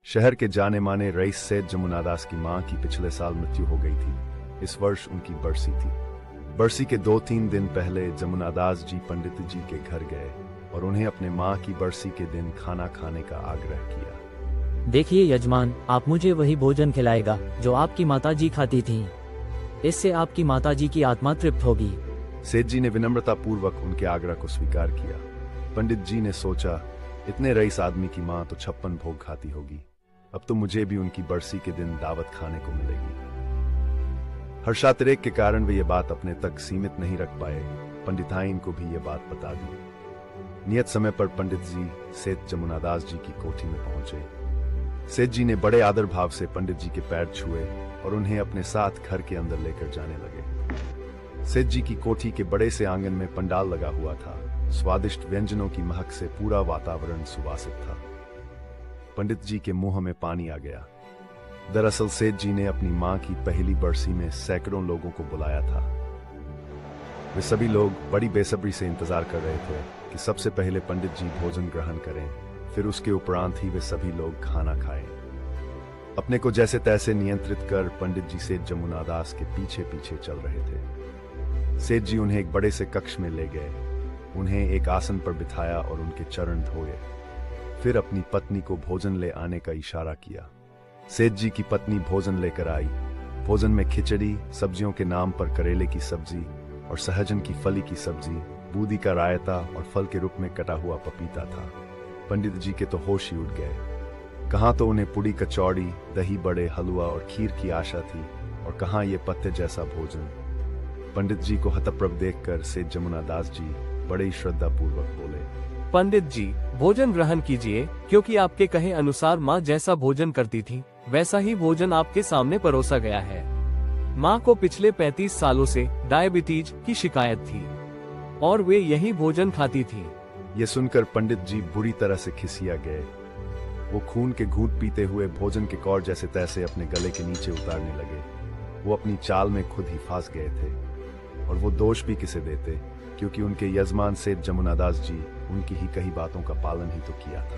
शहर के जाने माने रईस सेठ जमुनादास की मां की पिछले साल मृत्यु हो गई थी। इस वर्ष उनकी बरसी थी। बरसी के 2-3 दिन पहले जमुनादास जी पंडित जी के घर गए और उन्हें अपने मां की बरसी के दिन खाना खाने का आग्रह किया। देखिए यजमान, आप मुझे वही भोजन खिलाएगा जो आपकी माताजी खाती थीं। इससे आपकी माताजी की आत्मा तृप्त होगी। सेठ जी ने विनम्रता पूर्वक उनके आग्रह को स्वीकार किया। पंडित जी ने सोचा, इतने रईस आदमी की मां तो 56 भोग खाती होगी, अब तो मुझे भी उनकी बरसी के दिन दावत खाने को मिलेगी। हर्षातिरेक के कारण वे ये बात अपने तक सीमित नहीं रख पाए, पंडिताइन को भी ये बात बता दी। नियत समय पर पंडित जी सेठ जमुनादास जी की कोठी में पहुंचे। सेठ जी ने बड़े आदर भाव से पंडित जी के पैर छुए और उन्हें अपने साथ घर के अंदर लेकर जाने लगे। सेठ जी की कोठी के बड़े से आंगन में पंडाल लगा हुआ था। स्वादिष्ट व्यंजनों की महक से पूरा वातावरण सुवासित था। पंडित जी के मुंह में पानी आ गया। दरअसल सेठ जी ने अपनी मां की पहली बरसी में सैकड़ों लोगों को बुलाया था। वे सभी लोग बड़ी बेसब्री से इंतजार कर रहे थे कि सबसे पहले पंडित जी भोजन ग्रहण करें, फिर उसके उपरांत ही वे सभी लोग खाना खाएं। अपने को जैसे तैसे नियंत्रित कर पंडित जी सेठ जमुनादास के पीछे पीछे चल रहे थे। सेठ जी उन्हें एक बड़े से कक्ष में ले गए, उन्हें एक आसन पर बिठाया और उनके चरण धोए। फिर अपनी पत्नी को भोजन ले आने का इशारा किया। सेठ जी की पत्नी भोजन लेकर आई। भोजन में खिचड़ी, सब्जियों के नाम पर करेले की सब्जी और सहजन की फली की सब्जी, बूंदी का रायता और फल के रूप में कटा हुआ पपीता था। पंडित जी के तो होश ही उड़ गए। कहाँ तो उन्हें पुड़ी, कचौड़ी, दही बड़े, हलवा और खीर की आशा थी और कहाँ ये पत्ते जैसा भोजन। पंडित जी को हतप्रभ देखकर सेठ जमुनादास जी बड़े ही श्रद्धा पूर्वक बोले, पंडित जी भोजन ग्रहण कीजिए, क्योंकि आपके कहे अनुसार माँ जैसा भोजन करती थी वैसा ही भोजन आपके सामने परोसा गया है। माँ को पिछले 35 सालों से डायबिटीज की शिकायत थी और वे यही भोजन खाती थी। ये सुनकर पंडित जी बुरी तरह से खिसिया गए। वो खून के घूंट पीते हुए भोजन के कौर जैसे तैसे अपने गले के नीचे उतारने लगे। वो अपनी चाल में खुद ही फंस गए थे और वो दोष भी किसे देते, क्योंकि उनके यजमान सेठ जमुनादास जी उनकी ही कही बातों का पालन ही तो किया था।